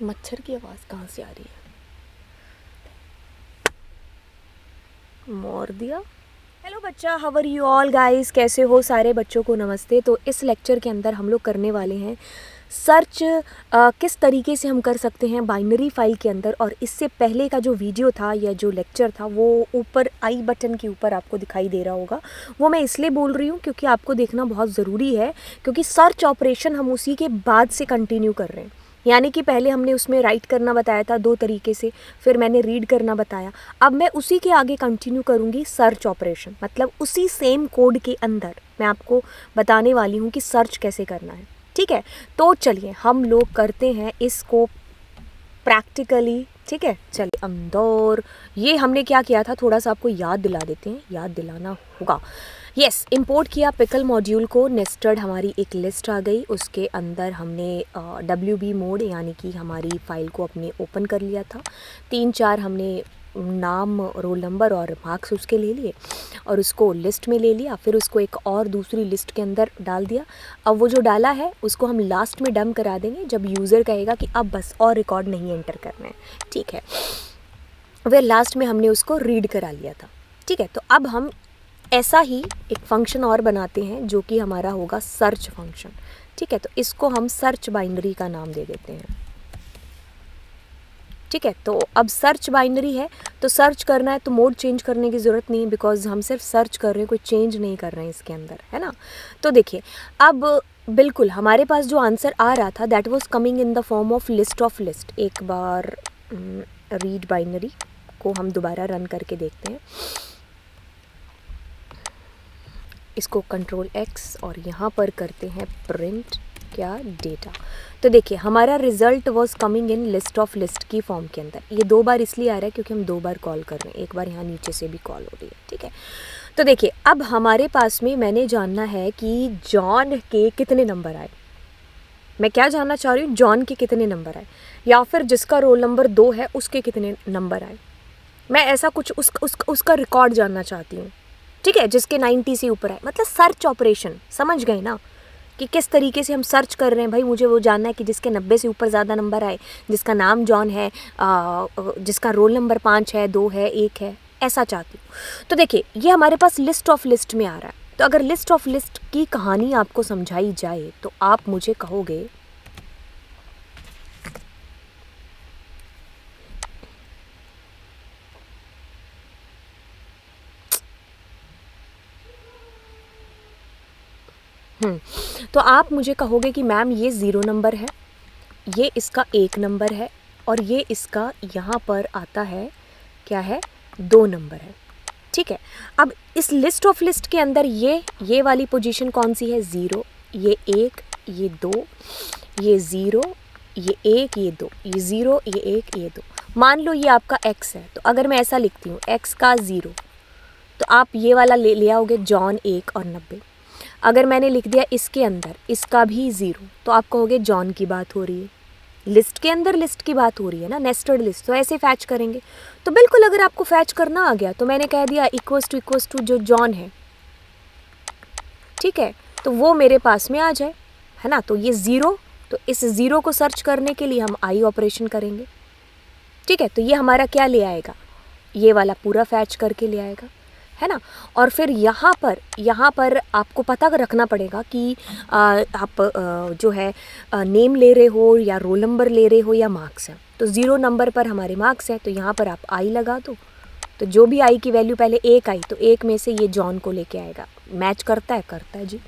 मच्छर की आवाज़ कहाँ से आ रही है? मोर दिया। हेलो बच्चा, how are you all guys, कैसे हो सारे बच्चों को नमस्ते। तो इस लेक्चर के अंदर हम लोग करने वाले हैं सर्च किस तरीके से हम कर सकते हैं बाइनरी फाइल के अंदर। और इससे पहले का जो वीडियो था या जो लेक्चर था वो ऊपर आई बटन के ऊपर आपको दिखाई दे रहा होगा। वो मैं इसलिए बोल रही हूँ क्योंकि आपको देखना बहुत ज़रूरी है, क्योंकि सर्च ऑपरेशन हम उसी के बाद से कंटिन्यू कर रहे हैं। यानी कि पहले हमने उसमें राइट करना बताया था 2 तरीके से, फिर मैंने रीड करना बताया। अब मैं उसी के आगे कंटिन्यू करूँगी सर्च ऑपरेशन, मतलब उसी सेम कोड के अंदर मैं आपको बताने वाली हूँ कि सर्च कैसे करना है। ठीक है, तो चलिए हम लोग करते हैं इसको प्रैक्टिकली। ठीक है, चलिए अंदर ये हमने क्या किया था थोड़ा सा आपको याद दिला देते हैं, याद दिलाना होगा। यस, इंपोर्ट किया पिकल मॉड्यूल को, नेस्टेड हमारी एक लिस्ट आ गई, उसके अंदर हमने WB मोड यानी कि हमारी फ़ाइल को अपने ओपन कर लिया था। 3-4 हमने नाम, रोल नंबर और मार्क्स उसके ले लिए और उसको लिस्ट में ले लिया। फिर उसको एक और दूसरी लिस्ट के अंदर डाल दिया। अब वो जो डाला है उसको हम लास्ट में डंप करा देंगे जब यूज़र कहेगा कि अब बस और रिकॉर्ड नहीं एंटर करना है। ठीक है, फिर लास्ट में हमने उसको रीड करा लिया था। ठीक है, तो अब हम ऐसा ही एक फंक्शन और बनाते हैं जो कि हमारा होगा सर्च फंक्शन। ठीक है, तो इसको हम सर्च बाइनरी का नाम दे देते हैं। ठीक है, तो अब सर्च बाइनरी है तो सर्च करना है तो मोड चेंज करने की ज़रूरत नहीं है, बिकॉज हम सिर्फ सर्च कर रहे हैं, कोई चेंज नहीं कर रहे हैं इसके अंदर, है ना। तो देखिए अब बिल्कुल हमारे पास जो आंसर आ रहा था that was coming in the form of list. एक बार रीड बाइनरी को हम दोबारा रन करके देखते हैं। इसको Ctrl+X और यहाँ पर करते हैं प्रिंट क्या डेटा। तो देखिए हमारा result was coming in list की फॉर्म के अंदर। ये 2 बार इसलिए आ रहा है क्योंकि हम 2 बार कॉल कर रहे हैं, एक बार यहाँ नीचे से भी कॉल हो रही है। ठीक है, तो देखिए अब हमारे पास में मैंने जानना है कि जॉन के कितने नंबर आए। मैं क्या जानना चाह रही हूँ, जॉन के कितने नंबर आए, या फिर जिसका रोल नंबर 2 है उसके कितने नंबर आए। मैं ऐसा कुछ उसका रिकॉर्ड जानना चाहती हूँ। ठीक है, जिसके 90 से ऊपर है, मतलब सर्च ऑपरेशन, समझ गए ना कि किस तरीके से हम सर्च कर रहे हैं। भाई मुझे वो जानना है कि जिसके 90 से ऊपर ज़्यादा नंबर आए, जिसका नाम जॉन है, जिसका रोल नंबर 5 है, 2 है, 1 है, ऐसा चाहती हूँ। तो देखिए ये हमारे पास लिस्ट में आ रहा है। तो अगर लिस्ट की कहानी आपको समझाई जाए तो आप मुझे कहोगे तो आप मुझे कहोगे कि मैम ये 0 नंबर है, ये इसका 1 नंबर है और ये इसका यहाँ पर आता है क्या है, 2 नंबर है। ठीक है, अब इस लिस्ट के अंदर ये वाली पोजीशन कौन सी है, 0, ये 1, ये 2, ये 0, ये 1, ये 2, ये 0, ये 1, ये 2। मान लो ये आपका x है, तो अगर मैं ऐसा लिखती हूँ x का 0, तो आप ये वाला ले आओगे जॉन 1 और 90। अगर मैंने लिख दिया इसके अंदर इसका भी 0, तो आप कहोगे जॉन की बात हो रही है। लिस्ट के अंदर लिस्ट की बात हो रही है ना, नेस्टेड लिस्ट, तो ऐसे फैच करेंगे। तो बिल्कुल अगर आपको फैच करना आ गया तो मैंने कह दिया इक्वल्स टू जो जॉन है, ठीक है, तो वो मेरे पास में आ जाए, है ना। तो ये 0, तो इस 0 को सर्च करने के लिए हम आई ऑपरेशन करेंगे। ठीक है, तो ये हमारा क्या ले आएगा, ये वाला पूरा फैच करके ले आएगा, है ना। और फिर यहाँ पर आपको पता रखना पड़ेगा कि आप जो है नेम ले रहे हो या रोल नंबर ले रहे हो या मार्क्स है। तो 0 नंबर पर हमारे मार्क्स हैं, तो यहाँ पर आप आई लगा दो। तो जो भी आई की वैल्यू पहले 1 आई तो 1 में से ये जॉन को लेके आएगा। मैच करता है जी।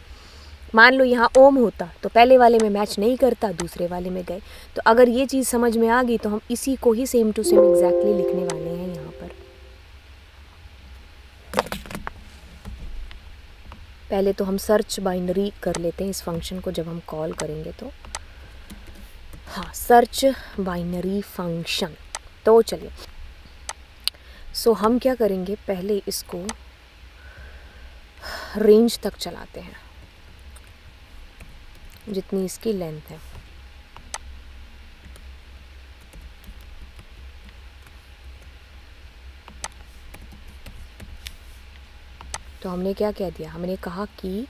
मान लो यहाँ ओम होता तो पहले वाले में मैच नहीं करता, दूसरे वाले में गए। तो अगर ये चीज़ समझ में आ गई तो हम इसी को ही सेम टू सेम एग्जैक्टली लिखने वाले हैं यहाँ पर। पहले तो हम सर्च बाइनरी कर लेते हैं इस फंक्शन को जब हम कॉल करेंगे तो। हाँ, सर्च बाइनरी फंक्शन। तो चलिए सो हम क्या करेंगे, पहले इसको रेंज तक चलाते हैं जितनी इसकी लेंथ है। तो हमने क्या कह दिया, हमने कहा कि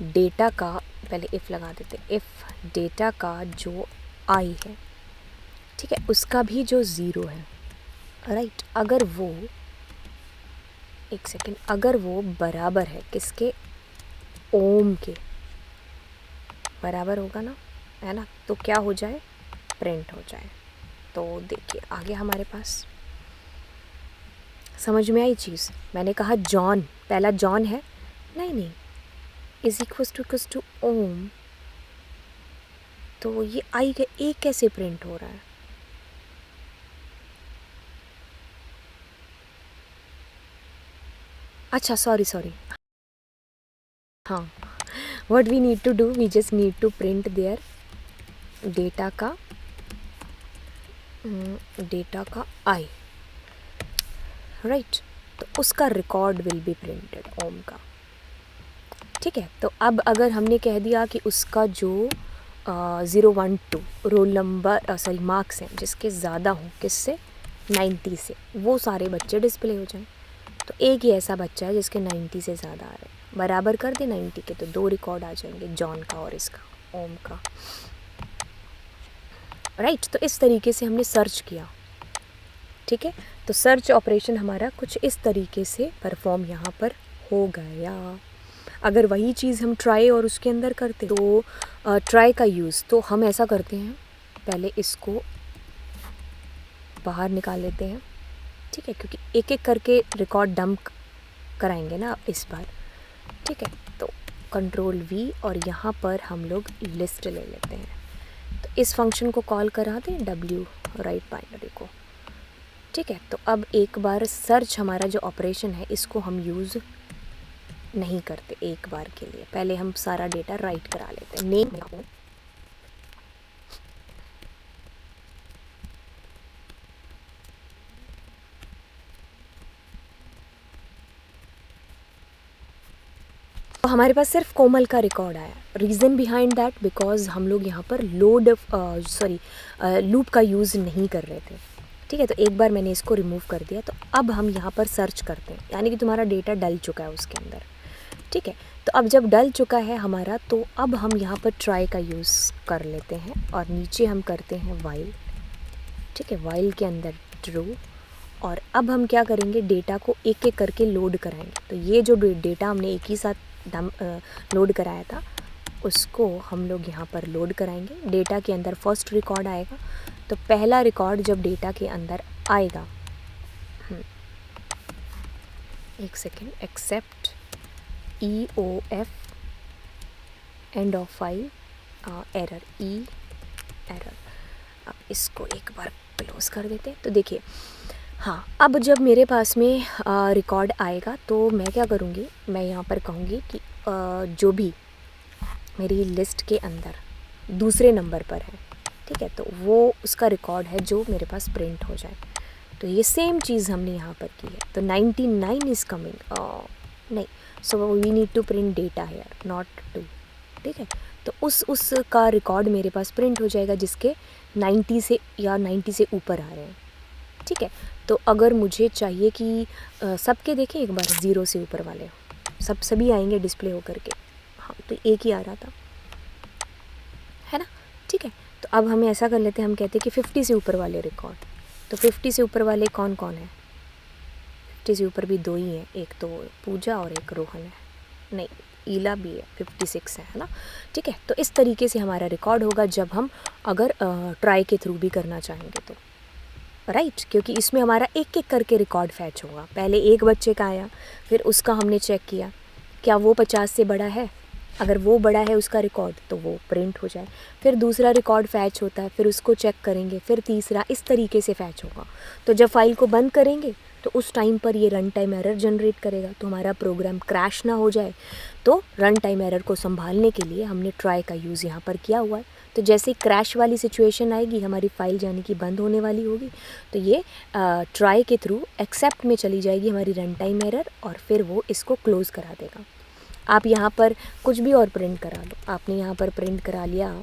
डेटा का, पहले इफ़ लगा देते, इफ़ डेटा का जो आई है ठीक है, उसका भी जो ज़ीरो है, राइट, अगर वो, एक सेकेंड, अगर वो बराबर है किसके, ओम के बराबर होगा ना, है ना, तो क्या हो जाए, प्रिंट हो जाए। तो देखिए आगे हमारे पास समझ में आई चीज़। मैंने कहा जॉन, पहला जॉन है, नहीं, इज इक्वल्स टू ओम, तो ये आई के ए कैसे प्रिंट हो रहा है, अच्छा सॉरी, हाँ, what we need to do, we just need to print their data का आई, राइट, तो उसका रिकॉर्ड विल बी प्रिंटेड, ओम का। ठीक है, तो अब अगर हमने कह दिया कि उसका जो 012 रोल नंबर सॉरी मार्क्स हैं जिसके ज़्यादा हों, किससे, 90 से, वो सारे बच्चे डिस्प्ले हो जाएं। तो एक ही ऐसा बच्चा है जिसके 90 से ज़्यादा आ रहे हैं, बराबर कर दे 90 के, तो 2 रिकॉर्ड आ जाएंगे, जॉन का और इसका, ओम का, राइट। तो इस तरीके से हमने सर्च किया। ठीक है, तो सर्च ऑपरेशन हमारा कुछ इस तरीके से परफॉर्म यहाँ पर हो गया। अगर वही चीज़ हम ट्राई और उसके अंदर करते तो ट्राई का यूज़, तो हम ऐसा करते हैं, पहले इसको बाहर निकाल लेते हैं। ठीक है, क्योंकि एक एक करके रिकॉर्ड डंप कराएंगे ना इस बार। ठीक है, तो कंट्रोल वी और यहाँ पर हम लोग लिस्ट ले लेते हैं। तो इस फंक्शन को कॉल करा दें, डब्ल्यू राइट बाइनरी को। ठीक है, तो अब एक बार सर्च हमारा जो ऑपरेशन है इसको हम यूज़ नहीं करते एक बार के लिए, पहले हम सारा डेटा राइट करा लेते हैं। नेम तो हमारे पास सिर्फ कोमल का रिकॉर्ड आया। रीज़न बिहाइंड दैट, बिकॉज हम लोग यहाँ पर लूप का यूज़ नहीं कर रहे थे। ठीक है, तो एक बार मैंने इसको रिमूव कर दिया। तो अब हम यहाँ पर सर्च करते हैं, यानी कि तुम्हारा डेटा डल चुका है उसके अंदर। ठीक है, तो अब जब डल चुका है हमारा, तो अब हम यहाँ पर ट्राई का यूज़ कर लेते हैं और नीचे हम करते हैं वाइल। ठीक है, वाइल के अंदर ट्रू, और अब हम क्या करेंगे, डेटा को एक एक करके लोड कराएंगे। तो ये जो डेटा हमने एक ही साथ लोड कराया था उसको हम लोग यहाँ पर लोड कराएंगे। डेटा के अंदर फर्स्ट रिकॉर्ड आएगा, तो पहला रिकॉर्ड जब डेटा के अंदर आएगा, एक second, except EOF end of file error, error. अब इसको एक बार क्लोज कर देते हैं। तो देखिए, हाँ, अब जब मेरे पास में रिकॉर्ड आएगा तो मैं क्या करूँगी, मैं यहाँ पर कहूँगी कि जो भी मेरी लिस्ट के अंदर दूसरे नंबर पर है, ठीक है, तो वो उसका रिकॉर्ड है जो मेरे पास प्रिंट हो जाए। तो ये सेम चीज़ हमने यहाँ पर की है। तो 99 इज़ कमिंग, नहीं, so we need to print data here, not 2। ठीक है, तो उसका रिकॉर्ड मेरे पास प्रिंट हो जाएगा जिसके 90 से या 90 से ऊपर आ रहे हैं। ठीक है, तो अगर मुझे चाहिए कि सबके देखें एक बार, 0 से ऊपर वाले सभी आएंगे डिस्प्ले होकर के। हाँ, तो एक ही आ रहा था, है ना। ठीक है, तो अब हम ऐसा कर लेते हैं, हम कहते हैं कि 50 से ऊपर वाले रिकॉर्ड। तो 50 से ऊपर वाले कौन कौन है, 50 से ऊपर भी 2 ही हैं, एक तो पूजा और एक रोहन है, नहीं ईला भी है, 56 है ना। ठीक है, तो इस तरीके से हमारा रिकॉर्ड होगा जब हम अगर ट्राई के थ्रू भी करना चाहेंगे तो, राइट, क्योंकि इसमें हमारा एक एक करके रिकॉर्ड फैच होगा। पहले एक बच्चे का आया, फिर उसका हमने चेक किया क्या वो 50 से बड़ा है, अगर वो बड़ा है उसका रिकॉर्ड तो वो प्रिंट हो जाए। फिर दूसरा रिकॉर्ड फैच होता है, फिर उसको चेक करेंगे, फिर तीसरा, इस तरीके से फैच होगा। तो जब फाइल को बंद करेंगे तो उस टाइम पर ये रन टाइम एरर जनरेट करेगा, तो हमारा प्रोग्राम क्रैश ना हो जाए। तो रन टाइम एरर को संभालने के लिए हमने ट्राई का यूज़ यहाँ पर किया हुआ है। तो जैसे क्रैश वाली सिचुएशन आएगी, हमारी फ़ाइल जाने की बंद होने वाली होगी, तो ये ट्राई के थ्रू एक्सेप्ट में चली जाएगी हमारी रन टाइम एरर, और फिर वो इसको क्लोज़ करा देगा। आप यहाँ पर कुछ भी और प्रिंट करा लो, आपने यहाँ पर प्रिंट करा लिया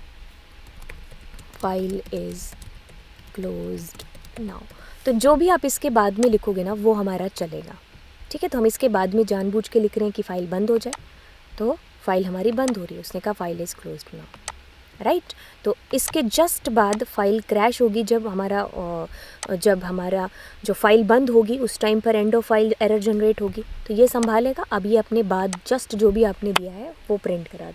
फाइल इज़ क्लोज्ड नाउ, तो जो भी आप इसके बाद में लिखोगे ना वो हमारा चलेगा। ठीक है, तो हम इसके बाद में जानबूझ के लिख रहे हैं कि फ़ाइल बंद हो जाए, तो फाइल हमारी बंद हो रही है, उसने कहा file is closed now. Right. तो इसके जस्ट बाद फाइल क्रैश होगी जब हमारा जो फाइल बंद होगी उस टाइम पर and of file error generate होगी। तो ये संभालेगा, अब ये अपने बाद जस्ट जो भी आपने दिया है वो प्रिंट करा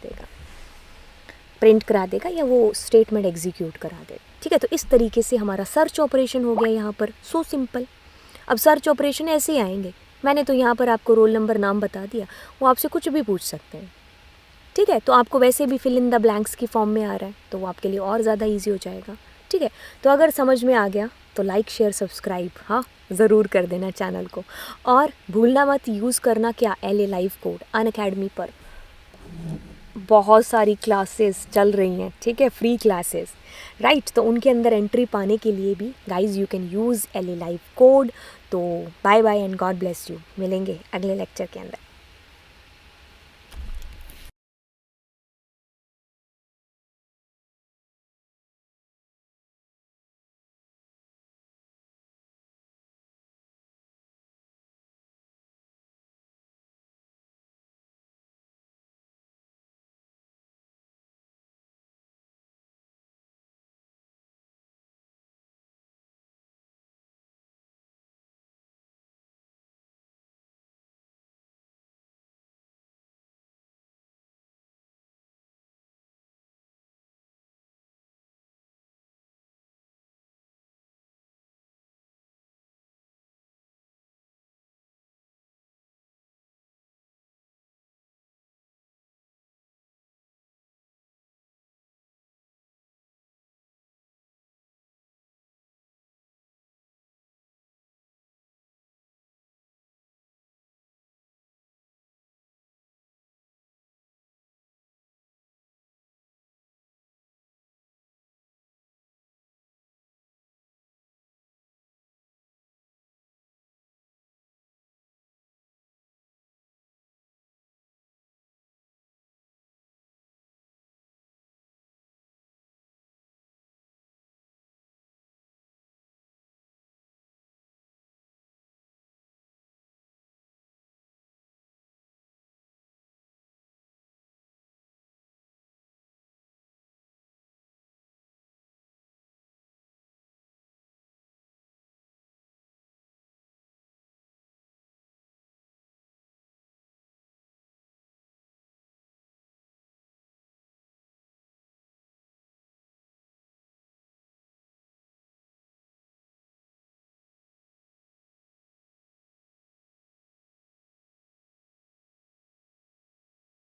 देगा या वो स्टेटमेंट एग्जीक्यूट करा देगा। ठीक है, तो इस तरीके से हमारा सर्च ऑपरेशन हो गया यहाँ पर। So simple. अब सर्च ऑपरेशन ऐसे ही आएंगे। मैंने तो यहाँ पर आपको रोल नंबर नाम बता दिया, वो आपसे कुछ भी पूछ सकते हैं। ठीक है, तो आपको वैसे भी फिल इन द ब्लैंक्स की फॉर्म में आ रहा है तो वो आपके लिए और ज़्यादा ईजी हो जाएगा। ठीक है, तो अगर समझ में आ गया तो लाइक शेयर सब्सक्राइब हाँ ज़रूर कर देना चैनल को, और भूलना मत यूज़ करना क्या LA लाइव कोड। अनअकैडमी पर बहुत सारी क्लासेस चल रही हैं, ठीक है, फ्री क्लासेस, राइट। तो उनके अंदर एंट्री पाने के लिए भी guys you can use LA live code. तो bye bye and God bless you. मिलेंगे अगले लेक्चर के अंदर।